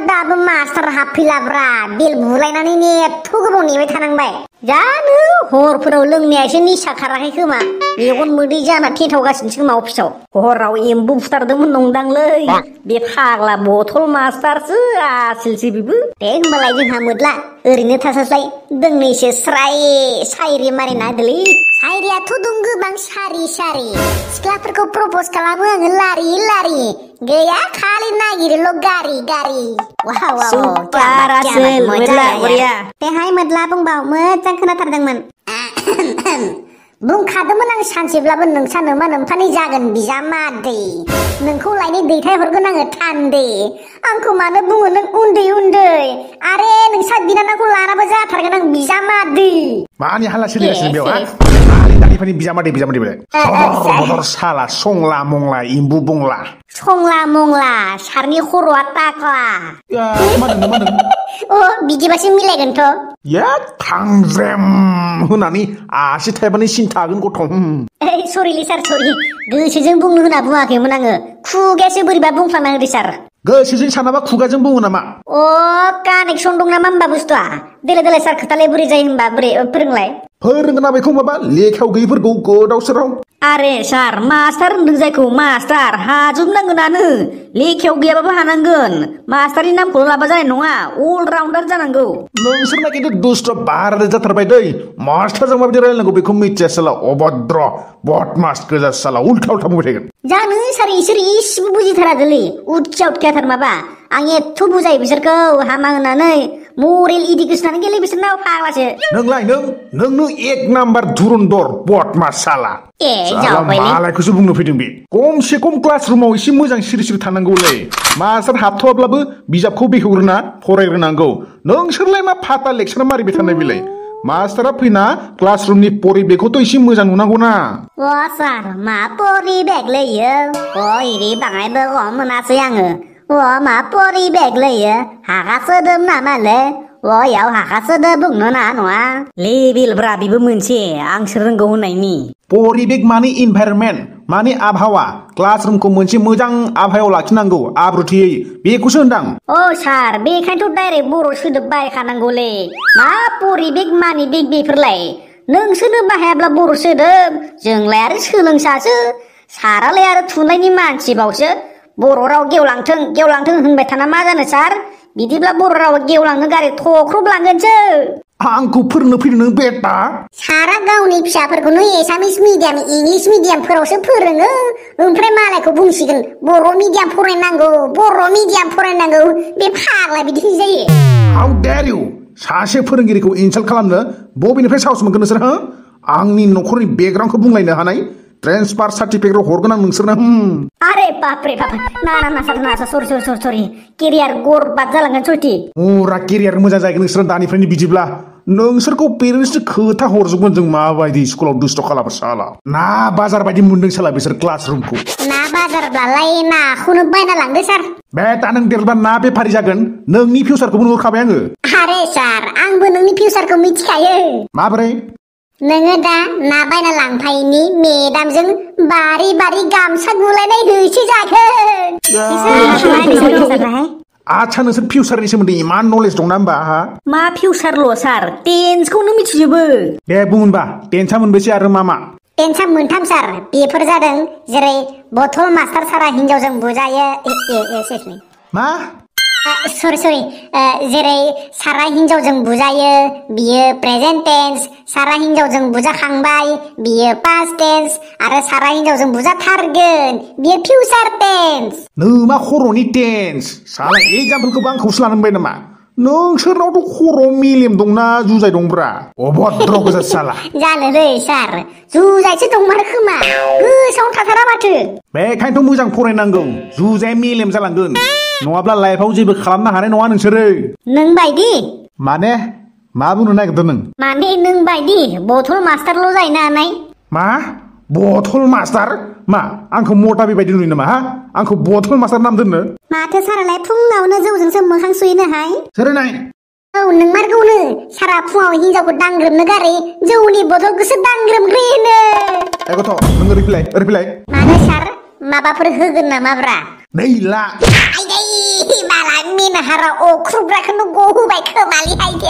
दाबो मास्टार हाबफैलाब्रा बेल बुलायनानै नेथ' गोबाव नेबाय थानांबाय जानो हरफोराव लोंनाया एसे निसा खाराखै खोमा मेगन मोदै जाना थेन्थावगासिनोसो खोमा अफिसाव हराव एम्बु बुथारदोंमोन नंदांलै बे फाग्ला बथल मास्टारसो आसोलसो बेबो दे होमबालाय जोंहा मोदला ओरैनो थास्लाय दोंनैसो स्राय सायरि मारिना होदोलै सायरियाथ' दं गोबां सारि सारि सिख्लाफोरखौ प्रपज खालामो आङो लारि लारि गैया खालि नागिरोल' गारि गारि वाव बेहाय मोदला बुंबाव मोजां खोनाथारदोंमोन बुंखादोंमोन आं सानसेब्लाबो नोंसा नोमा नोम्फानि जागोन बिजामादै नोंखौ लायनो दैथाय हरगोन आङो थान्दै आंखौ मानो बुङो नों उन्दै उन्दै आरे नोंसा बिनानावखौ लानाबो जाथारगोन आं बिजामादै मानि हाला सोलिगासिनो बेयाव दानिफ्रायनो बिजामादै बिजामादै बदर साला संला मंला एम्बु बंला संला मंला सारनि खर'आ टाकला अ बिदिबासो मिलायगोनथ' या थांज्रेम होनानै आसि थाइबानि सिन्था हागोन गथम सरिलै सार सरि गोसोजों बुंनो होना बुङाखैमोन आङो खुगायासो बोरैबा बुंफ्लांना होदो सार गोसोजों सानाबा खुगाजों बुङो नामा अ कानेक्सन दं नामा होमबा बुस्थुआ देलाय सार खोथालाय बोरै जायो होमबा बोरै फोरोंलाय फोरोंगोना बेखौ माबा लेखायाव गैयिफोरखौ गोदाव सोराव आरे सार मास्टार होनदों जायखौ मास्टार हाजोबनांगोनानो लेखायाव गैयाबाबो हानांगोन मास्टारनि नामखौल' लाबा जानाय नङा अल राउन्डार जानांगौ नोंसोरना खिन्थु दुस्ट बाराद्राय जाथारबाय दै मास्टारजों माबायदि रायलायनांगौ बेखौ मिथिया साला अभद्र बदमास गोजा साला उल्था उल्था बुंबाय थागोन जानो सार इसोर इसेबो बुजिथारादोलै उथिया उथियाथार माबा आं एथ' बुजायो बिसोरखौ हामा होननानै मरेल इडुकेसनानो गेले बिसोरनाव फाग्लासो नोंलाय नोंनो एक नाम्बार धुरन्धर बदमास साला मालायखौसो बुंनो फैदों बे खमसे खम क्लास रुमाव एसे मोजां सिरि सिरि थानांगौलै मास्टार हाबथ'वाब्लाबो बिजाबखौ बेखेवग्रोना फरायग्रोनांगौ नोंसोरलाय मा फाता लेक्सार मारिबाय थानाय बेलाय मास्टारा फैना क्लास रुमनि परिबेखौथ' एसे मोजां नुनांगौना अ सार मा परिबेकलैयो अ इरि बाङायबो मोनासै आङो मा परिबेकलैयो हागा सोदोब नामालै याव हागा सोदोब बुंनो ना नङा लेबेलब्रा बेबो मोनसे आंसो रोंगौ होननायनि परिबेक माने इनभाइरनमेन्ट माने आबहावा क्लास रुमखौ मोनसे मोजां आबहावायाव लाखिनांगौ आब्रुथियै बेखौसो होनदां अ सार बेखायनोथ' डाइरेक्ट बर' सोदोब बाहायखानांगौलै मा परिबेक मानि बेक बेफोरलाय नोंसोरनो बाहायाब्ला बर' सोदोब जोंलाय आरो सोलोंसासो सारालाय आरो थुनलाइनि मानसिबावसो बर' राव गेवलांथों होनबाय थाना मा जानो सार बिदिब्ला बर' रावा गेवलांनो गारि थख्रबलांगोनसो आंखौ फोरोंनो फैदों नों बेटा सारा गावनि फिसाफोरखौनो एसामिस मिडियाम इंलिश मिडियामफोरावसो फोरोङो ओमफ्राय मालायखौ बुंसिगोन बर' मिडियाम फरायनांगौ बे फाग्ला बिदि जायो हाउ डेयर इउ सासे फोरोंगिरिखौ इनसाल्ट खालामनो बबेनिफ्राय साहस मोनगोन नोंसोर आंनि न'खरनि बेकग्राउन्डखौ बुंलायनो हानाय ट्रेन्सफार सार्टिफिकेट हरगोन आं नोंसोरनो अरे बाप रे बाप ना सरि केरियार गरबाद जालांगोन सयथि मुरा केरियार मोजां जागोन नोंसोर दानिफ्रायनो बिदिब्ला नोंसोरखौ पेरेन्टसनो खोथा हरजोबगोन जों माबायदि स्कुलाव दुस्ट खालामो साला ना बाजार बायदि मोनदों साला बिसोर क्लास रुमखौ ना बाजारब्लालाय नाखौनो बायना लांदो सार बेटा नों देरबा ना बेफारि जागोन नोंनि फिउचारखौबो नुखाबाय आङो अरे सार आंबो नोंनि फिउचारखौ मिथिखायो माबोरै नोङो दा ना बायना लांफायनि मेदामजों बारि गामसा गुलायनाय हैसो जागोन आच्छा नोंसोर फिउचारनि सोमोन्दै इमान नलेज दंना होमबा मा फिउचारल' सार टेन्सखौनो मिथिजोबो दे बुंबा टेन्सा मोनबेसे आरो मा टेन्सा मोनथाम सार बेफोर जादों जेरै बथल मास्टार सारा हिनजावजों बुजायो मा सरि जेरै सारा हिनजावजों बुजायो बियो प्रेजेन्ट टेन्स सारा हिनजावजों बुजाखांबाय बियो पास्ट टेन्स आरो सारा हिनजावजों बुजाथारगोन बियो फिउचार टेन्स नोमा खर'नि टेन्स साला एग्जामपोलखौबो आंखौसो लानो मोनबाय नामा नोंसोरनावथ' खर' मेलेम दंना जुजाय दंब्रा अभद्र गोजा साला जानोलै सार जुजायसो दंमारो खोमा गोसोआवनो थाथारा माथो बेखायनोथ' मोजां फरायनांगौ जुजाय मेलेम जालांगोन नङाब्ला लाइफआव जेबो खालामनो हानाय नङा नोंसोरो नों बायदि माने मा बुंनो नागिरदों नों माने नों बायदि बथल मास्टारल' जाहैनो हानाय मा बथल मास्टार मा आंखौ मटा बेबायदि नुयो नामा आंखौ बथल मास्टार नाम दोननो माथो सारालाय फुङावनो जौजोंसो मोखां सुयोनोहाय सोर नाय औ नोंमारगौनो सारा फुङाव हिनजावखौ दांग्रोमनो गारै जौनि बथलखौसो दांग्रोमग्रोयोनो ए गथ' नों ओरै फैलाय मानो सार माबाफोर होगोन नामाब्रा नै ला मिनाहारा अख्रुबग्राखौनो गहोबाय खोमालै हायदे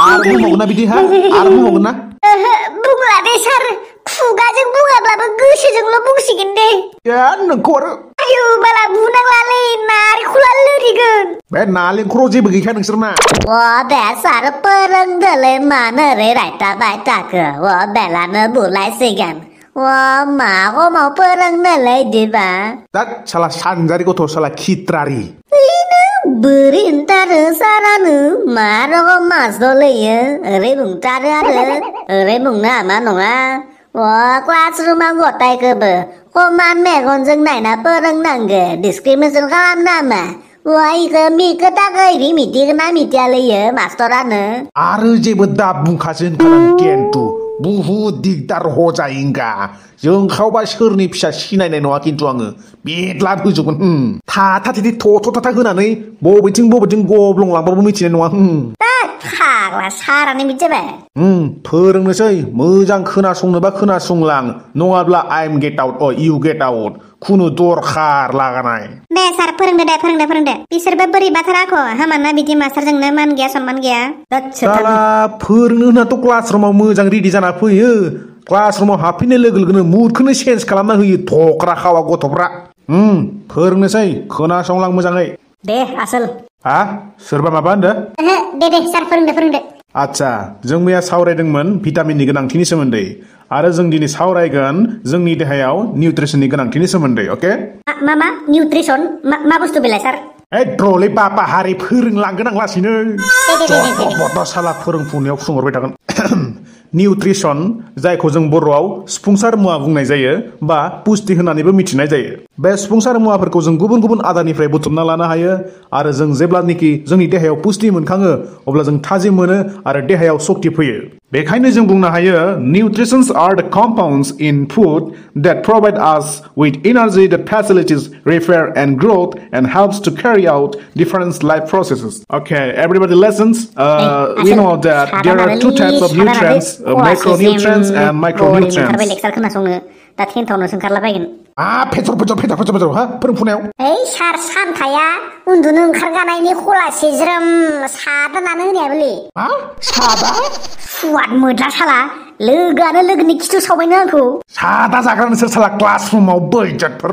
आरो बुंबावगोन ना बिदि हा आरो बुंबावगोन ना बुंला दे सार खुगाजों बुङाब्लाबो गोसोजोंल' बुंसिगोन दे नोंखौ आरो आयु बाला बुनांलालै नारेंखला लोरिगोन बे नालेंखराव जेबो गैखा नोंसोरना बे सार फोरोंदोलै मानो ओरै रायथाबाय थाखो बेलानो बुलायसिगोन मा समाव फोरोंनोलै दिबा दा साला सानजारि गथ' साला खित्रारि बोरै होनथारो सारानो मा रकम मास्टरलैयो ओरै बुंथारो आरो ओरै बुंनो हामा नङा क्लास रुमाव गथायखौबो समान मेगनजों नायना फोरोंनांगो डिसक्रिमिनेसन खालामनो हामा इखो मिखो थाखो इदि मिथिगोन ना मिथियालैयो मास्टरानो आरो जेबो दा बुंखासो होनखादों केन्टु बुहुद दिगदार हजायिंगा जोंखावबा सोरनि फिसा सिनायनाय नङा खिन्थु आङो बेदलाद होजोबगोन थाथा थिथि थ' थाथा होनानै बबेथिं गब्लंलांबाबो मिथिनाय नङा फाग्ला सारानो बिदि जाबाय फोरोंनोसै मोजां खोनासंनोबा खोनासंलां नङाब्ला I am get out you get out खुनु दरखार लागानाय दे सार फोरोंदो बिसोरबो बोरै बाथाराख' हामाना बिदि मास्टारजोंनो मान गैया सनमान गैया साला फोरोंनो होनाथ' क्लास रुमाव मोजां रेडि जाना फैयो क्लास रुमाव हाबफैनाय लोगो लोगोनो मुडखौनो चेन्ज खालामना होयो थख्रा खावा गथ'फ्रा फोरोंनोसै खोनासंलां मोजाङै दे आसोल सोरबा माबा होनदो दे सार फोरोंदो आच्छा जों मैया सावरायदोंमोन भिटामिननि गोनांथिनि सोमोन्दै आरो जों दिनै सावरायगोन जोंनि देहायाव निउट्रिसननि गोनांथिनि सोमोन्दै अके मा निउट्रिसन मा बुस्थु बेलाय सार ट्रलै बापा हारि फोरोंलांगोन आं लासैनो बद साला फोरोंफुनायाव फुंहरबाय थागोन निउट्रिसन जायखौ जों बर'आव सुफुंसार मुवा बुंनाय जायो बा पुष्टि होननानैबो मिथिनाय जायो बे सुफुंसार मुवाफोरखौ जों गुबुन गुबुन आदारनिफ्राय बुथुमना लानो हायो आरो जों जेब्लानोखि जोंनि देहायाव पुष्टि मोनखाङो अब्ला जों थाजिम मोनो आरो देहायाव सक्ति फैयो बेखायनो जों बुंनो हायो nutrients are the compounds in food that provide us with energy that facilitates repair and growth and helps to carry out different life processes okay everybody listens we know that there are two types of nutrients macronutrients and micronutrients लेक्सार खोनासंनो दा टेन्टावनो ओंखारलाबायगोन फेथर हा फोरोंफुनायाव सार सानथाया उन्दुनो ओंखारगानायनि खलासे ज्रोम सादानानो होनायाबोलै सादा सुवाद मोदला साला लोगोआनो लोगोनि खिथु सावबायनो आंखौ सादा जाग्रा नोंसोर साला क्लास रुमाव बैजतफोर